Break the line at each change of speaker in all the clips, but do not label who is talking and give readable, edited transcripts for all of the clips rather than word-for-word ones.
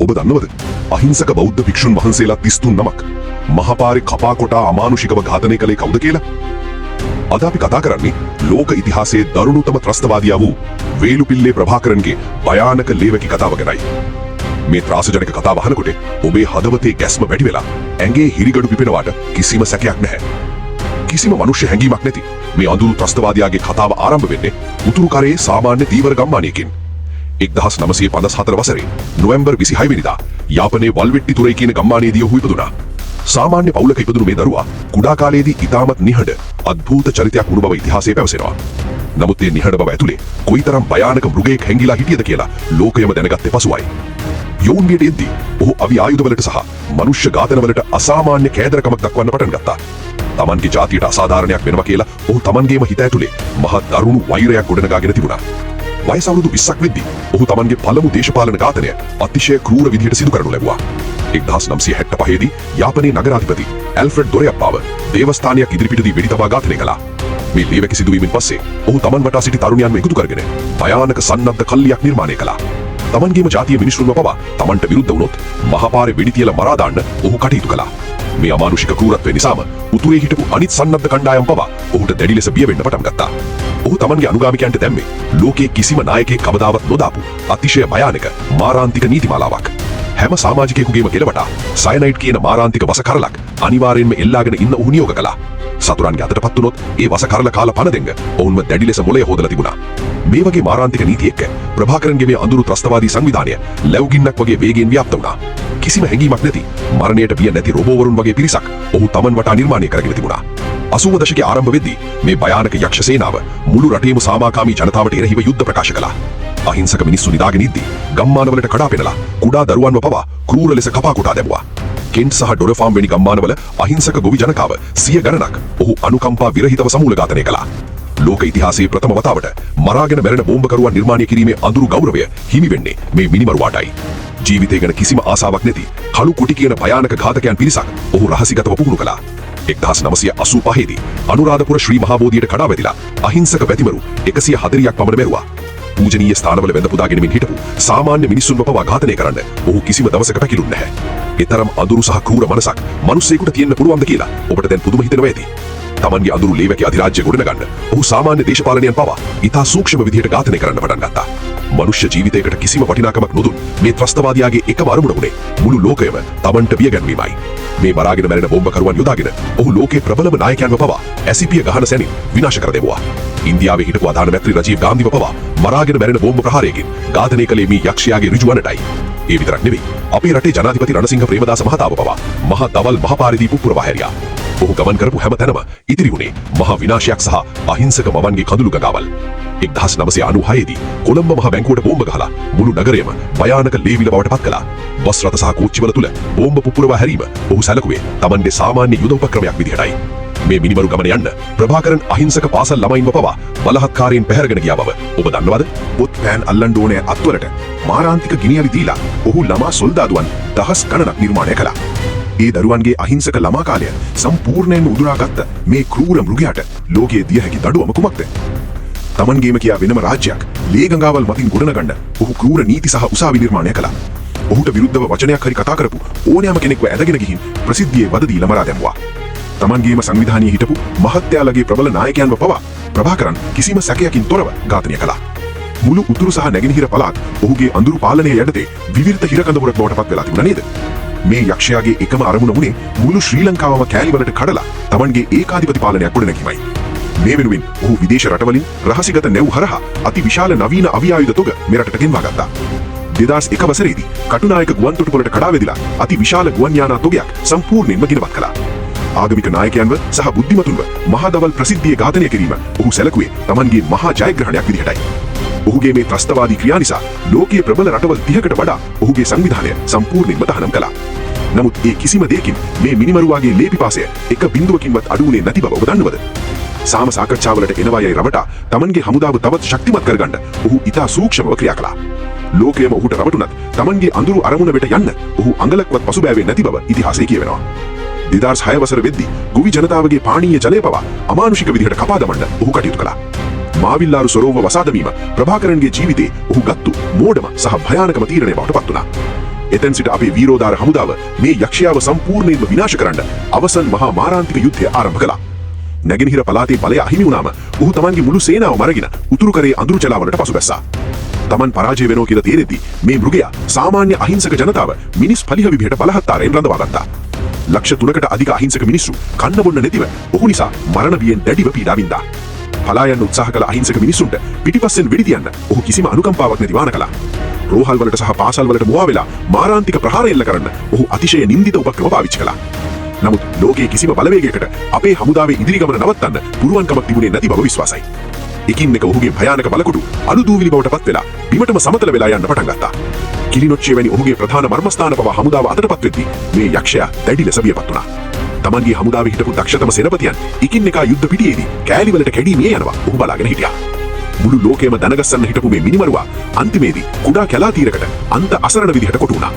ඔබ දන්නවද? අහිංසක බෞද්ධ භික්ෂුන් වහන්සේලා 33 නමක් මහපාරේ කපා කොටා අමානුෂිකව ඝාතනය කළේ කවුද කියලා? අද අපි කතා කරන්නේ ලෝක ඉතිහාසයේ දරුණුතම ත්‍රස්තවාදියා වූ වේලුපිල්ලේ ප්‍රභාකරන්ගේ භයානක ලේවකි කතාව ගැනයි. මේ ත්‍රාසජනක කතාව අහනකොට ඔබේ හදවතේ ගැස්ම වැඩි වෙලා ඇඟේ හිරිගඩු පිපෙනවාට කිසිම සැකයක් නැහැ. කිසිම මනුෂ්‍ය හැඟීමක් නැති මේ අඳුරු ත්‍රස්තවාදියාගේ කතාව ආරම්භ වෙන්නේ උතුරු කරේ සාමාන්‍ය දීවර ගම්මානයකින්. 1954 වසරේ නොවැම්බර් 26 වෙනිදා යාපනයේ වල්වෙට්ටි තුරේ කියන ගම්මානයේදී ඔහු ඉපදුනා. සාමාන්‍ය පවුලක ඉපදුණු මේ දරුවා කුඩා කාලයේදී ඉතාමත් නිහඬ අద్භූත චරිතයක් වුණු බව ඉතිහාසයේ පැවසෙනවා. නමුත් මේ නිහඬ බව ඇතුලේ කොයිතරම් භයානක මෘගයෙක් හැංගිලා හිටියද කියලා ලෝකයම දැනගත්තේ පසුවයි. යෝන්වියට එද්දී ඔහු අවි ආයුධවලට සහ මනුෂ්‍ය ඝාතනවලට අසාමාන්‍ය කෑදරකමක් දක්වන්න පටන් ගත්තා. තමන්ගේ ජාතියට අසාධාරණයක් වෙනවා කියලා ඔහු තමන්ගේම හිත ඇතුලේ මහත් දරුණු වෛරයක් ගොඩනගාගෙන තිබුණා. වයස අවුරුදු 20ක් වෙද්දී ඔහු තමන්ගේ පළමු දේශපාලන ඝාතනය අතිශය ක්‍රූර විදිහට සිදු කරනු ලැබුවා. 1965 දී යාපනයේ නගරාධිපති ඇල්ෆ්‍රඩ් දොරයප්පාව දේවස්ථානයක් ඉදිරිපිටදී වෙඩි තබා ඝාතනය කළා. මේ ලේවැකි සිදුවීමෙන් පස්සේ ඔහු තමන් වටා සිටි තරුණයන්ව එකතු කරගෙන භයානක සන්නද්ධ කල්ලියක් නිර්මාණය කළා. තමන්ගේම ජාතිය මිනිසුන්ව පවා තමන්ට විරුද්ධ වුණොත් මහපාරේ වෙඩි තියලා මරා දාන්න ඔහු කටයුතු කළා. මේ අමානුෂික ක්‍රූරත්වය නිසාම උතුරේ හිටපු අනිත් සන්නද්ධ කණ්ඩායම් පවා ඔහුට දැඩි ලෙස බිය වෙන්න පටන් ගත්තා. ඔහු තමන්ගේ අනුගාමිකයන්ට දැම්මේ ලෝකයේ කිසිම නායකයෙක් කවදාවත් නොදාපු අතිශය භයානක මාරාන්තික නීතිමාලාවක්. හැම සමාජිකයෙකුගේම ගෙලවටා සයනයිඩ් කියන මාරාන්තික වස කරලක් අනිවාර්යෙන්ම එල්ලාගෙන ඉන්න ඔහු නියෝග කළා. සතුරන්ගේ අතටපත් වුණොත් ඒ වස කරල කාලා පණ දෙන්න ඔවුන්ව දැඩි ලෙස මොළය හොදලා තිබුණා. මේ වගේ මාරාන්තික නීති එක්ක ප්‍රභාකරන්ගේ මේ අඳුරු ත්‍රස්තවාදී සංවිධානය ලැබුගින්නක් වගේ වේගයෙන් ව්‍යාප්ත වුණා. කිසිම හැඟීමක් නැති මරණයට බිය නැති රොබෝවරුන් වගේ පිරිසක් ඔහු තමන් වටා නිර්මාණය කරගෙන තිබුණා. 80 දශකයේ ආරම්භ වෙද්දී මේ භයානක යක්ෂ සේනාව මුළු රටේම සාමාකාමී ජනතාවට එරෙහිව යුද්ධ ප්‍රකාශ කළා. අහිංසක මිනිස්සු නිදාගෙන ඉද්දී ගම්මානවලට කඩා පෙනලා කුඩා දරුවන්ව පවා ක්‍රූර ලෙස කපා කොටා දැමුවා. කෙන්ට් සහ ඩොරෆාම් වැනි ගම්මානවල අහිංසක ගොවි ජනකාව 100 ගණනක් ඔහු අනුකම්පා විරහිතව සමූල ඝාතනය කළා. ලෝක ඉතිහාසයේ ප්‍රථම වතාවට මරාගෙන මැරෙන බෝම්බකරුවන් නිර්මාණය කිරීමේ අඳුරු ගෞරවය හිමි වෙන්නේ මේ මිනිමරුවාටයි. ජීවිතය ගැන කිසිම ආසාවක් නැති කළු කුටි කියන භයානක ඝාතකයන් පිරිසක් ඔහු රහසිගතව පුහුණු කළා. 1985 දී අනුරාධපුර ශ්‍රී මහා බෝධියට කඩා වැදිලා අහිංසක වැතිමරු 140ක් පමණ මැරුවා. පූජනීය ස්ථානවල වැඳ පුදා ගෙනමින් හිටපු සාමාන්‍ය මිනිස්සුන්ව පවා ඝාතනය කරන්න ඔහු කිසිම දවසක පැකිලුන්නේ නැහැ. ඒතරම් අඳුරු සහ ක්‍රූර මනසක් මිනිස්සෙකුට තියෙන්න පුළුවන්ද කියලා ඔබට දැන් පුදුම හිතෙනවා ඇති. තමන්ගේ අඳුරු ලේවැකි අධිරාජ්‍ය ගොඩනගන්න ඔහු සාමාන්‍ය දේශපාලනයන් පවා ඉතා සූක්ෂම විදිහට ඝාතනය කරන්න පටන් ගත්තා. මනුෂ්‍ය ජීවිතයකට කිසිම වටිනාකමක් නොදුන් මේ ත්‍රස්තවාදියාගේ එකම අරමුණ වුණේ මුළු ලෝකයම තමන්ට බිය ගැන්වීමයි. මේ මරාගෙන මැරෙන බෝම්බකරුවන් යොදාගෙන ඔහු ලෝකේ ප්‍රබලම නායකයන්ව පවා ඇසිපිය ගහන සැනින් විනාශ කර දෙවුවා. ඉන්දියාවේ හිටපු අධාන මැත්‍රි රජීව් ගාන්ධිව පවා මරාගෙන මැරෙන බෝම්බ ප්‍රහාරයකින් ඝාතනය කළේ මේ යක්ෂයාගේ ඍජු වනටයි. ඒ විතරක් නෙවෙයි අපේ රටේ ජනාධිපති රණසිංහ ප්‍රේමදාස මහතාව පවා මහ දවල් මහපාරේදී පුපුරවා හැරියා. ඔහු ගමන් කරපු හැම තැනම ඉතිරි වුණේ මහා විනාශයක් සහ අහිංසක මවන්ගේ කඳුළු ගඟවල්. 1996 දී කොළඹ මහ බැංකුවට බෝම්බ ගහලා මුළු නගරයම භයානක ලේවිල බවට පත් කළා. බස් රථ සහ කෝච්චිවල තුල බෝම්බ පුපුරවා හැරීම ඔහු සැලකුවේ තමන්ගේ සාමාන්‍ය යුද උපක්‍රමයක් විදිහටයි. මේ මිනිමරු ගමන යන්න ප්‍රභාකරන් අහිංසක පාසල් ළමයින්ව පවා බලහත්කාරයෙන් පැහැරගෙන ගියා බව ඔබ දන්නවද? පොත් පෑන් අල්ලන්න ඕනේ අත්වලට මාරාන්තික ගිනියලි දීලා ඔහු ළමා සොල්දාදුවන් දහස් ගණනක් නිර්මාණය කළා. ඒ දරුවන්ගේ අහිංසක ළමා කාලය සම්පූර්ණයෙන්ම උදුරාගත්ත මේ ක්‍රූර මෘගයාට ලෝකයේ දිය හැකි දඩුවම කුමක්ද? තමන්ගේම කියා වෙනම රාජ්‍යයක් ලේගංගාවල් මතින් ගොඩනගන්න ඔහු ක්‍රූර නීති සහ උසාවි නිර්මාණය කළා. ඔහුට විරුද්ධව වචනයක් හරි කතා කරපු ඕනෑම කෙනෙක්ව ඇදගෙන ගිහින් ප්‍රසිද්ධියේ වද දීලා මරා දැමුවා. තමන්ගේම සංවිධානයේ හිටපු මහත්යාලගේ ප්‍රබල නායකයන්ව පවා ප්‍රභාකරන් කිසිම සැකයකින් තොරව ඝාතනය කළා. මුළු උතුරු සහ නැගෙනහිර පළාත් ඔහුගේ අඳුරු පාලනය යටතේ විවිධ හිරකඳවුරක් බවට පත් වෙලා තිබුණා නේද? මේ යක්ෂයාගේ එකම අරමුණ වුණේ මුළු ශ්‍රී ලංකාවම කෑලිවලට කඩලා තමන්ගේ ඒකාධිපති පාලනයක් ගොඩනැගීමයි. මේ වෙනුවෙන් ඔහු විදේශ රටවලින් රහසිගත නැව් හරහා අති විශාල නවීන අවි ආයුධ තොග මෙරටට ගෙන්වා ගත්තා. 2001 වසරේදී කටුනායක ගුවන් තොටුපළට කඩා වැදිලා අති විශාල ගුවන් යානා තොගයක් සම්පූර්ණයෙන්ම ගිනවත් කළා. ආගමික නායකයන්ව සහ බුද්ධිමතුන්ව මහා දවල් ප්‍රසිද්ධියේ ඝාතනය කිරීම ඔහු සැලකුවේ තමන්ගේ මහා ජයග්‍රහණයක් විදිහටයි. ඔහුගේ මේ ත්‍රස්තවාදී ක්‍රියා නිසා ලෝකයේ ප්‍රබල රටවල් 30කට වඩා ඔහුගේ සංවිධානය සම්පූර්ණයෙන්ම තහනම් කළා. නමුත් ඒ කිසිම දෙයකින් මේ මිනිමරුවාගේ ලේ පිපාසය එක බිඳුවකින්වත් අඩු වුණේ නැති බව ඔබ දන්නවද? සාම සාකච්ඡාවලට එනවා යයි රවටා තමන්ගේ හමුදාව තවත් ශක්තිමත් කරගන්න ඔහු ඉතා සූක්ෂමව ක්‍රියා කළා. ලෝකයේම ඔහුට රවටුනත් තමන්ගේ අඳුරු අරමුණ වෙත යන්න ඔහු අඟලක්වත් පසුබෑවෙන්නේ නැති බව ඉතිහාසය කියවෙනවා. 2006 වසර වෙද්දී ගොවි ජනතාවගේ පානීය ජලය පවා අමානුෂික විදිහට කපා දමන්න ඔහු කටයුතු කළා. මාවිල්ලාරු සොරෝව වසා දැමීම ප්‍රභාකරන්ගේ ජීවිතේ ඔහු ගත්තු මෝඩම සහ භයානකම තීරණය බවට පත් වුණා. එතෙන් සිට අපේ වීරෝදාර හමුදාව මේ යක්ෂයාව සම්පූර්ණයෙන්ම විනාශ කරන්න අවසන් මහා මාරාන්තික යුද්ධය ආරම්භ කළා. නැගෙනහිර පළාතේ බලය අහිමි වුණාම ඔහු තමන්ගේ මුළු සේනාව මරගෙන උතුරු කරේ අඳුරු ජලාවලට පසුබැස්සා. තමන් පරාජය වෙනවා කියලා තේරෙද්දී මේ මෘගයා සාමාන්‍ය අහිංසක ජනතාව මිනිස් පලිහ විදිහට බලහත්කාරයෙන් රඳවා ගත්තා. ලක්ෂ 3කට අධික අහිංසක මිනිස්සු කන්න බොන්න නැතිව ඔහු නිසා මරණ බියෙන් දැඩිව පීඩා වින්දා. පලා යන්න උත්සාහ කළ අහිංසක මිනිසුන්ට පිටිපස්සෙන් වෙඩි තියන්න ඔහු කිසිම අනුකම්පාවක් නැති වාන කළා. රෝහල් වලට සහ පාසල් වලට මුවා වෙලා මාරාන්තික ප්‍රහාර එල්ල කරන්න ඔහු අතිශය නින්දිත උපක්‍රම පාවිච්චි කළා. නමුත් ලෝකයේ කිසිම බලවේගයකට අපේ හමුදාවේ ඉදිරි ගමන නවත්තන්න පුළුවන්කමක් තිබුණේ නැති බව විශ්වාසයි. එකින් එක ඔහුගේ භයානක බලකොටු අලු දූවිලි බවට පත් වෙලා බිමටම සමතල වෙලා යන්න පටන් ගත්තා. කිලිනොච්චිය වැනි ඔහුගේ ප්‍රධාන මර්මස්ථාන පවා හමුදාව අතටපත් වෙද්දී මේ යක්ෂයා දැඩි ලෙස බියපත් වුණා. තමන්ගේ හමුදාවේ හිටපු දක්ෂතම සේනාපතියන් එකින් එක යුද්ධ පිටියේදී කෑලි වලට කැඩීමේ යනවා ඔහු බලාගෙන හිටියා. මුළු ලෝකයම දනගස්සන්න හිටපු මේ මිනිමරුවා අන්තිමේදී කුඩා කැලා තීරකට අන්ත අසරණ විදිහට කොටු වුණා.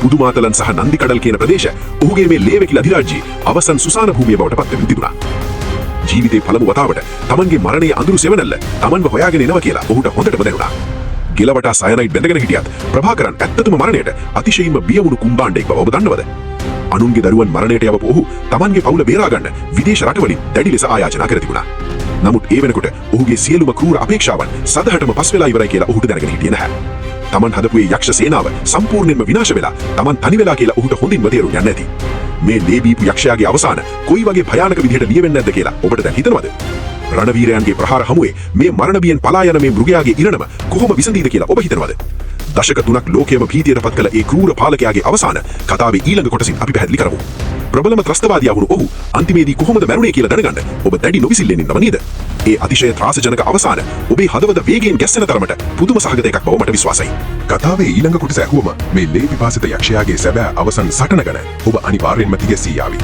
පුදුමාතලන් සහ නන්දි කඩල් කියන ප්‍රදේශ ඔහුගේ මේ ලේවැකිලි අධිරාජ්‍යයේ අවසන් සුසාන භූමිය බවට පත් වෙමින් තිබුණා. ජීවිතේ පළමු වතාවට තමන්ගේ මරණයේ අඳුරු සෙවණැල්ල තමන්ව හොයාගෙන එනවා කියලා ඔහුට හොඳටම දැනුණා. ගෙලවටා සයනයිඩ් බැඳගෙන හිටියත් ප්‍රභාකරන් ඇත්තටම මරණයට අතිශයින්ම බිය වුණු කුම්බාණ්ඩෙක් බව ඔබ දන්නවද? අනුන්ගේ දරුවන් මරණයට යවපු ඔහු තමන්ගේ පවුල බේරා ගන්න විදේශ රටවලින් දැඩි ලෙස ආයාචනා කර තිබුණා. නමුත් ඒ වෙනකොට ඔහුගේ සියලුම ක්‍රූර අපේක්ෂාවන් සදහටම පස් වෙලා ඉවරයි කියලා ඔහුට දැනගෙන හිටියේ නැහැ. තමන් හදපු ඒ යක්ෂ සේනාව සම්පූර්ණයෙන්ම විනාශ වෙලා තමන් තනි වෙලා කියලා ඔහුට හොඳින්ම තේරුම් යන්නේ නැති. මේ ලේබීපු යක්ෂයාගේ අවසාන කොයි වගේ භයානක විදිහට ලියවෙන්නේ නැද්ද කියලා ඔබට දැන් හිතනවද? රණවීරයන්ගේ ප්‍රහාර හමුවේ මේ මරණ බියෙන් පලා යන මේ මෘගයාගේ ඉරණම කොහොම විසඳීද කියලා ඔබ හිතනවද? දශක 3ක් ලෝකයේම භීතියට පත් කළ ඒ ක්‍රූර පාලකයාගේ අවසාන කතාවේ ඊළඟ කොටසින් අපි පැහැදිලි කරමු. ප්‍රබලම ත්‍රස්තවාදියා වුණු ඔහු අන්තිමේදී කොහොමද මැරුණේ කියලා දැනගන්න ඔබ දැඩි නොවිසිල්ලෙන් ඉන්නව නේද? ඒ අතිශය ත්‍රාසජනක අවසාන ඔබේ හදවත වේගයෙන් ගැස්සෙන තරමට පුදුම සහගත එකක් බව මට විශ්වාසයි. කතාවේ ඊළඟ කොටස ඇහුවම මේ ලේ පිපාසිත යක්ෂයාගේ සැබෑ අවසන් සටන ගැන ඔබ අනිවාර්යෙන්ම තිගැසී යාවි.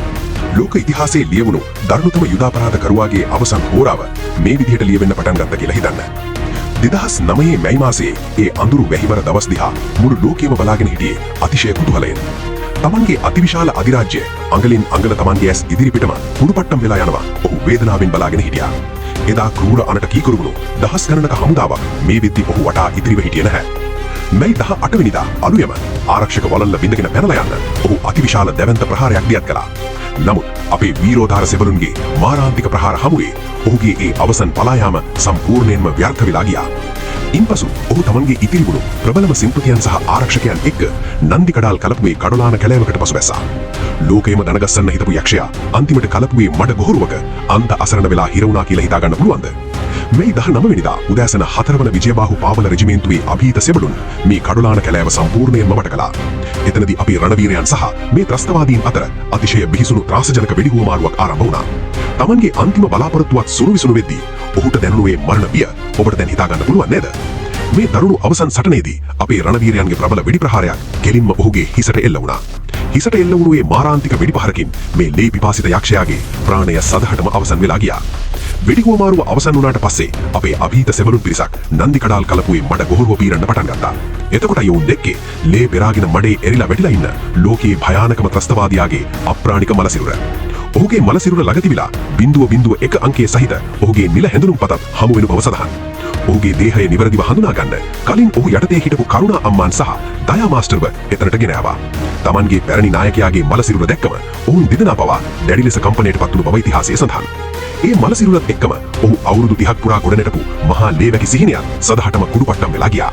ලෝක ඉතිහාසයේ ලියවුණු දරුණුතම යුදාපරාධ කරුවාගේ අවසන් හෝරාව මේ විදිහට ලියවෙන්න පටන් ගත්ත කියලා හිතන්න. 2009 මැයි මාසයේ ඒ අඳුරු වැහිවර දවස් දිහා මුළු ලෝකෙම බලාගෙන හිටියේ අතිශය කුතුහලයෙන්. තමන්ගේ අතිවිශාල අධිරාජ්‍ය අඟලින් අඟල තමන්ගේ ඇස් ඉදිරිපිටම කුණුපට්ටම් වෙලා යනවා ඔහු වේදනාවෙන් බලාගෙන හිටියා. එදා ක්‍රූර අනට කීකරුණු දහස් ගණනක හමුදාවක් මේ වෙද්දි ඔහු වටා ඉදිරිව හිටියේ නැහැ. මැයි 18 වෙනිදා අලුයම ආරක්ෂක වළල්ල බිඳගෙන පැනලා යන්න ඔහු අතිවිශාල දැවැන්ත ප්‍රහාරයක් දියත් කළා. නමුත් අපේ වීරෝදාර සෙබළුන්ගේ මාරාන්තික ප්‍රහාර හමුවේ ඔහුගේ ඒ අවසන් පලා යාම සම්පූර්ණයෙන්ම ව්‍යර්ථ වෙලා ගියා. ඉන්පසු ඔහු තමන්ගේ ඉතිරි වුණු ප්‍රබලම සිම්පතියන් සහ ආරක්ෂකයන් එක්ක නන්දි කඩාල් කලපුවේ කඩොලාන කැලෑවකට පසුබැස්සා. ලෝකයේම දනගස්සන්න හිටපු යක්ෂයා අන්තිමට කලපුවේ මඩ ගොහරුවක අන්ත අසරණ වෙලා හිර වුණා කියලා හිතා ගන්න පුළුවන්ද? මේ 19 වෙනිදා උදෑසන 4 වන විජයබාහු පාවල රෙජිමේන්තුවේ අභීත සෙබළුන් මේ කඩොලාන කැලෑව සම්පූර්ණයෙන්ම මඩ කළා. එතනදී අපේ රණවීරයන් සහ මේ ත්‍රස්තවාදීන් අතර අතිශය බිහිසුණු ත්‍රාසජනක වෙඩිහුවමාරුවක් ආරම්භ වුණා. තමන්ගේ අන්තිම බලාපොරොත්තුවත් සුණු විසුණු වෙද්දී ඔහුට දැනුණේ මරණ බිය ඔබට දැන් හිතා ගන්න පුළුවන් නේද? මේ දරුණු අවසන් සටනේදී අපේ රණවීරයන්ගේ ප්‍රබල වෙඩි ප්‍රහාරයක් කෙලින්ම ඔහුගේ හිසට එල්ල වුණා. හිසට එල්ල වුණු මේ මාරාන්තික වෙඩි පහරකින් මේ ලේ පිපාසිත යක්ෂයාගේ ප්‍රාණය සදහටම අවසන් වෙලා ගියා. වෙඩිහුවමාරුව අවසන් වුණාට පස්සේ අපේ අභීත සෙබළුන් පිරිසක් නන්දි කඩාල් කලපුවේ මඩ ගොහරුව පීරන්න පටන් ගත්තා. එතකොට යවුන් දෙක්කේ ලේ පෙරාගෙන මඩේ එරිලා වැටිලා ඉන්න ලෝකයේ භයානකම ත්‍රස්තවාදියාගේ අප්‍රාණික මලසිරුර. ඔහුගේ මලසිරුර ළඟ තිබිලා බිඳුව එක අංකයේ සහිත ඔහුගේ නිල හැඳුනුම් පතත් හමු වෙන බව සඳහන්. ඔහුගේ දේහය නිවැරදිව හඳුනා ගන්න කලින් ඔහු යටතේ හිටපු කරුණා අම්මාන් සහ දයා මාස්ටර්ව එතනට ගෙන ආවා. තමන්ගේ පැරණි නායකයාගේ මලසිරුර දැක්කම ඔවුන් දෙදෙනා පවා දැඩි ලෙස කම්පනයට පත් වුණු බව ඉතිහාසයේ සඳහන්. ඒ මලසිරුරත් එක්කම ඔහු අවුරුදු 30ක් පුරා ගොඩනැටපු මහා ලේවැකි සිහිනයක් සදහටම කුඩුපට්ටම් වෙලා ගියා.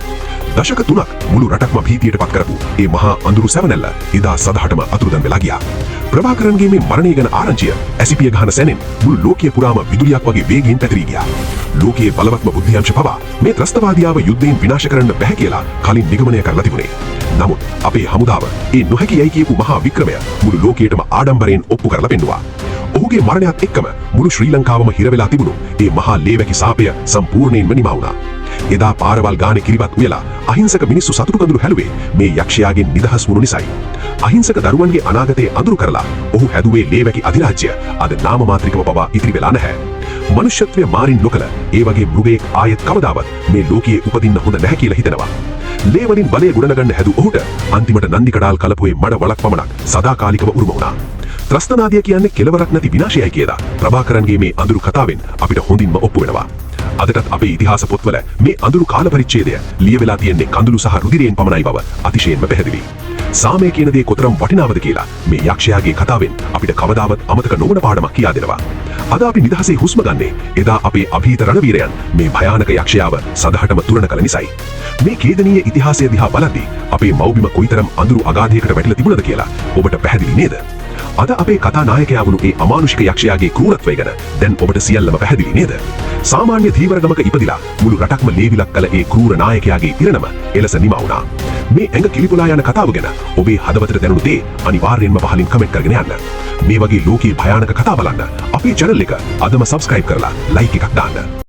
දශක 3ක් මුළු රටක්ම භීතියට පත් කරපු ඒ මහා අඳුරු සැවනැල්ල එදා සදහටම අතුරුදන් වෙලා ගියා. ප්‍රභාකරන්ගේ මේ මරණය ගැන ආරංචිය ඇසිපිය ගහන සැනෙන් මුළු ලෝකයේ පුරාම විදුලියක් වගේ වේගයෙන් පැතිරී ගියා. ලෝකයේ බලවත්ම බුද්ධියංශ පවා මේ ත්‍රස්තවාදියාව යුද්ධයෙන් විනාශ කරන්න බැහැ කියලා කලින් නිගමනය කරලා තිබුණේ. නමුත් අපේ හමුදාව ඒ නොහැකි යයි කියපු මහා වික්‍රමය මුළු ලෝකයටම ආඩම්බරයෙන් ඔප්පු කරලා පෙන්නුවා. ඔහුගේ මරණයත් එක්කම මුළු ශ්‍රී ලංකාවම හිර වෙලා තිබුණු ඒ මහා ලේවැකි සාපය සම්පූර්ණයෙන්ම නිමා වුණා. එදා පාරවල් ගානේ කිරිවත් උයලා අහිංසක මිනිස්සු සතුටු කඳුළු හැලුවේ මේ යක්ෂයාගෙන් නිදහස් වුණු නිසායි. අහිංසක දරුවන්ගේ අනාගතය අඳුරු කරලා ඔහු හැදුවේ ලේවැකි අධිරාජ්‍ය අද නාම මාත්‍රිකව පවා ඉතිරි වෙලා නැහැ. මනුෂ්‍යත්වය මාරින් නොකළ ඒ වගේ මෘගයෙක් ආයෙත් කවදාවත් මේ ලෝකයේ උපදින්න හොඳ නැහැ කියලා හිතනවා. ලේ වලින් බලය ගොඩනගන්න හැදු ඔහුට අන්තිමට නන්දි කඩාල් කලපුවේ මඩ වලක් පමණක් සදාකාලිකව උරුම වුණා. ත්‍රස්තනාදිය කියන්නේ කෙලවරක් නැති විනාශයයි කියලා ප්‍රභාකරන්ගේ මේ අඳුරු කතාවෙන් අපිට හොඳින්ම ඔප්පු වෙනවා. අදටත් අපේ ඉතිහාස පොත්වල මේ අඳුරු කාල පරිච්ඡේදය ලියවිලා තියෙන්නේ කඳුළු සහ රුධිරයෙන් පමණයි බව අතිශයින්ම පැහැදිලි. සාමය කියන දේ කොතරම් වටිනවද කියලා මේ යක්ෂයාගේ කතාවෙන් අපිට කවදාවත් අමතක නොවන පාඩමක් කියා දෙනවා. අද අපි නිදහසේ හුස්ම ගන්නේ එදා අපේ අභීත රණවීරයන් මේ භයානක යක්ෂයාව සදහටම තුරණ කළ නිසායි. මේ ඛේදනීය ඉතිහාසය දිහා බලද්දී අපේ මව්බිම කොයිතරම් අඳුරු අගාධයකට වැටිලා තිබුණද කියලා ඔබට පැහැදිලි නේද? අද අපේ කතා නායකයා වුණු ඒ අමානුෂික යක්ෂයාගේ ක්‍රූරත්වය ගැන දැන් ඔබට සියල්ලම පැහැදිලි නේද? සාමාන්‍ය ධීවරගමක ඉපදිලා මුළු රටක්ම ලේවිලක් කළ ඒ ක්‍රූර නායකයාගේ ඉරණම එලෙස නිමා වුණා. මේ ඇඟ කිලිපුලා යන කතාව ගැන ඔබේ හදවතට දැනුණු දේ අනිවාර්යෙන්ම පහලින් කමෙන්ට් කරගෙන යන්න. මේ වගේ ලෝකයේ භයානක කතා බලන්න අපේ channel එක අදම subscribe කරලා like එකක් දාන්න.